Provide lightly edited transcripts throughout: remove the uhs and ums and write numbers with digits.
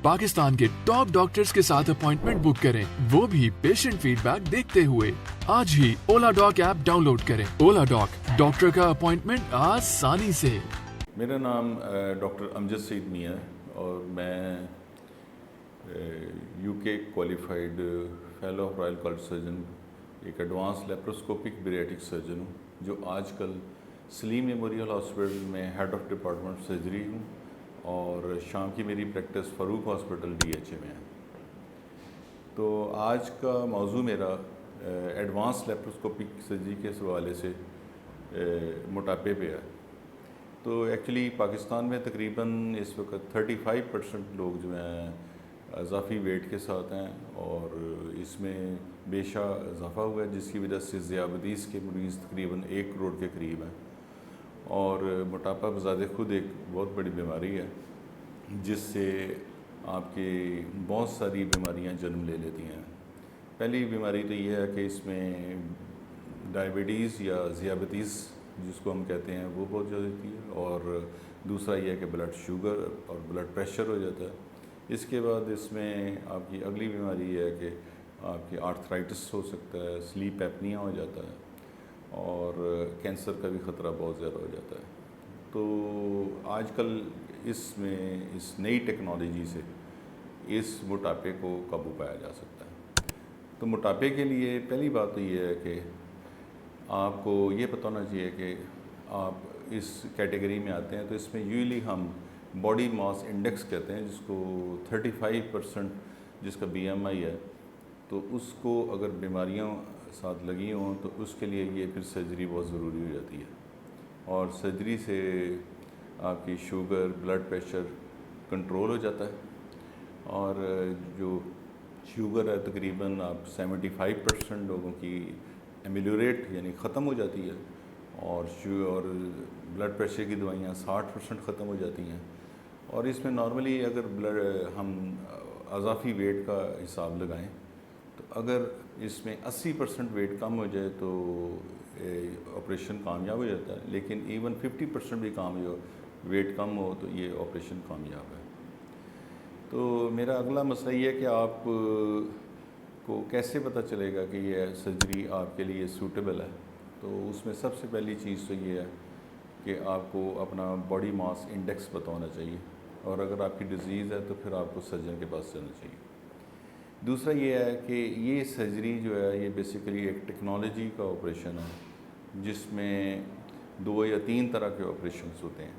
पाकिस्तान के top doctors के साथ अपॉइंटमेंट बुक करें, वो भी पेशेंट फीडबैक देखते हुए। आज ही ओला डॉक ऐप डाउनलोड करें। ओला डॉक, डॉक्टर का अपॉइंटमेंट आसानी से। मेरा नाम डॉक्टर अमजद सईद मियां है और मैं UK qualified fellow of royal college surgeon, एक एडवांस लेप्रोस्कोपिक बेरियाट्रिक सर्जन हूँ, जो आजकल सलीम मेमोरियल हॉस्पिटल में हेड ऑफ डिपार्टमेंट सर्जरी हूँ और शाम की मेरी प्रैक्टिस फ़ारूक हॉस्पिटल DHA में है। तो आज का मौजू मेरा एडवांस लेप्रोस्कोपिक सर्जरी के हवाले से मोटापे पे है। तो एक्चुअली पाकिस्तान में तकरीबन इस वक्त 35% लोग जो हैं इजाफी वेट के साथ हैं और इसमें बेशा इजाफा हुआ है, जिसकी वजह से ज़ियाबतीस के मरीज़ तकरीबन 1 करोड़ के करीब हैं। और मोटापा बज़ाते खुद एक बहुत बड़ी बीमारी है, जिससे आपकी बहुत सारी बीमारियां जन्म ले लेती हैं। पहली बीमारी तो ये है कि इसमें डायबिटीज़ या ज़ियाबतीस जिसको हम कहते हैं वो बहुत ज़्यादा होती है, और दूसरा ये है कि ब्लड शुगर और ब्लड प्रेशर हो जाता है। इसके बाद इसमें आपकी अगली बीमारी ये है कि आपकी आर्थराइटिस हो सकता है, स्लीप एपनिया हो जाता है और कैंसर का भी ख़तरा बहुत ज़्यादा हो जाता है। तो आजकल इसमें इस नई टेक्नोलॉजी से इस मोटापे को काबू पाया जा सकता है। तो मोटापे के लिए पहली बात तो ये है कि आपको ये पता होना चाहिए कि आप इस कैटेगरी में आते हैं। तो इसमें यूजुअली हम बॉडी मास इंडेक्स कहते हैं, जिसको 35% जिसका BMI है, तो उसको अगर बीमारियां साथ लगी हों तो उसके लिए ये फिर सर्जरी बहुत ज़रूरी हो जाती है। और सर्जरी से आपकी शुगर, ब्लड प्रेशर कंट्रोल हो जाता है और जो शुगर है तकरीबन आप 75% लोगों की एमिलियोरेट यानी ख़त्म हो जाती है, और ब्लड प्रेशर की दवाइयाँ 60% ख़त्म हो जाती हैं। और इसमें नॉर्मली अगर हम अज़ाफ़ी वेट का हिसाब लगाएं तो अगर इसमें 80% वेट कम हो जाए तो ऑपरेशन कामयाब हो जाता है, लेकिन इवन 50% भी वेट कम हो तो ये ऑपरेशन कामयाब है। तो मेरा अगला मसला ये है कि आप को कैसे पता चलेगा कि ये सर्जरी आपके लिए सूटेबल है। तो उसमें सबसे पहली चीज़ तो ये है कि आपको अपना बॉडी मास इंडेक्स पता होना चाहिए, और अगर आपकी डिज़ीज़ है तो फिर आपको सर्जन के पास जाना चाहिए। दूसरा ये है कि ये सर्जरी जो है ये बेसिकली एक टेक्नोलॉजी का ऑपरेशन है, जिसमें 2 या 3 तरह के ऑपरेशंस होते हैं।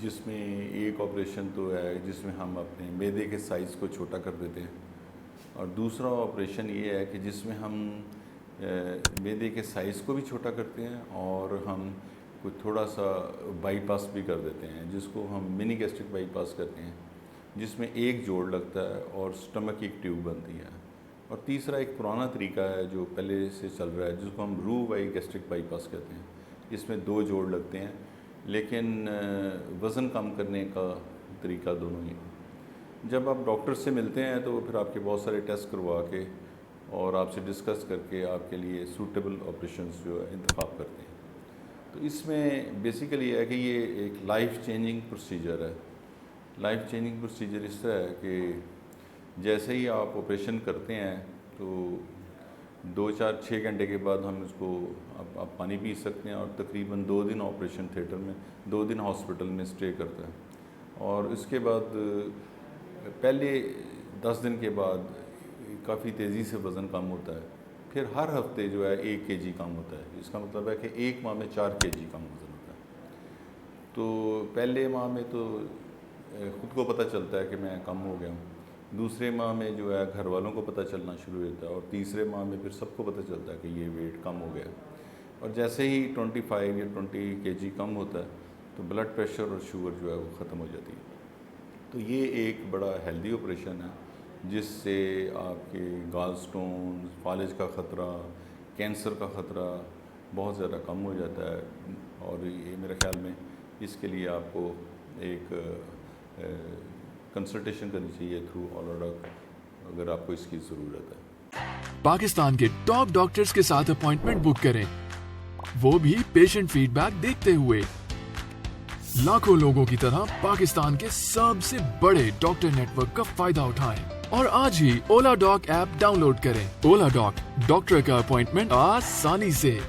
जिसमें एक ऑपरेशन तो है जिसमें हम अपने मैदे के साइज़ को छोटा कर देते हैं, और दूसरा ऑपरेशन ये है कि जिसमें हम मैदे के साइज़ को भी छोटा करते हैं और हम कोई थोड़ा सा बाईपास भी कर देते हैं, जिसको हम मिनी गैस्ट्रिक बाईपास करते हैं, जिसमें एक जोड़ लगता है और स्टमक की एक ट्यूब बनती है। और तीसरा एक पुराना तरीका है जो पहले से चल रहा है, जिसको हम रू वाई गैस्ट्रिक बाईपास कहते हैं। इसमें 2 जोड़ लगते हैं, लेकिन वज़न कम करने का तरीका दोनों ही है। जब आप डॉक्टर से मिलते हैं तो फिर आपके बहुत सारे टेस्ट करवा के और आपसे डिस्कस करके आपके लिए सूटेबल ऑपरेशंस जो है इंतखाब करते हैं। तो इसमें बेसिकली है कि ये एक लाइफ चेंजिंग प्रोसीजर है। लाइफ चेंजिंग प्रोसीजर इस तरह है कि जैसे ही आप ऑपरेशन करते हैं तो 2-4-6 घंटे के बाद हम इसको आप पानी पी सकते हैं, और तकरीबन 2 दिन ऑपरेशन थिएटर में, 2 दिन हॉस्पिटल में स्टे करता है। और इसके बाद पहले 10 दिन के बाद काफ़ी तेज़ी से वज़न कम होता है, फिर हर हफ्ते जो है 1 kg कम होता है। इसका मतलब है कि 1 माह में 4 kg कम वज़न होता है। तो पहले माह में तो ख़ुद को पता चलता है कि मैं कम हो गया हूँ, दूसरे माह में जो है घर वालों को पता चलना शुरू होता है, और तीसरे माह में फिर सबको पता चलता है कि ये वेट कम हो गया। और जैसे ही 25 या 20 kg कम होता है तो ब्लड प्रेशर और शुगर जो है वो ख़त्म हो जाती है। तो ये एक बड़ा हेल्दी ऑपरेशन है, जिससे आपके गाल स्टोन, फालिज का ख़तरा, कैंसर का ख़तरा बहुत ज़्यादा कम हो जाता है। और ये मेरे ख़्याल में इसके लिए आपको एक कंसल्टेशन करनी चाहिए थ्रू ओला डॉक, अगर आपको इसकी ज़रूरत है। पाकिस्तान के टॉप डॉक्टर्स के साथ अपॉइंटमेंट बुक करें, वो भी पेशेंट फीडबैक देखते हुए। लाखों लोगों की तरह पाकिस्तान के सबसे बड़े डॉक्टर नेटवर्क का फायदा उठाएं और आज ही ओला डॉक ऐप डाउनलोड करें। ओला डॉक, डॉक्टर का अपॉइंटमेंट आसानी से।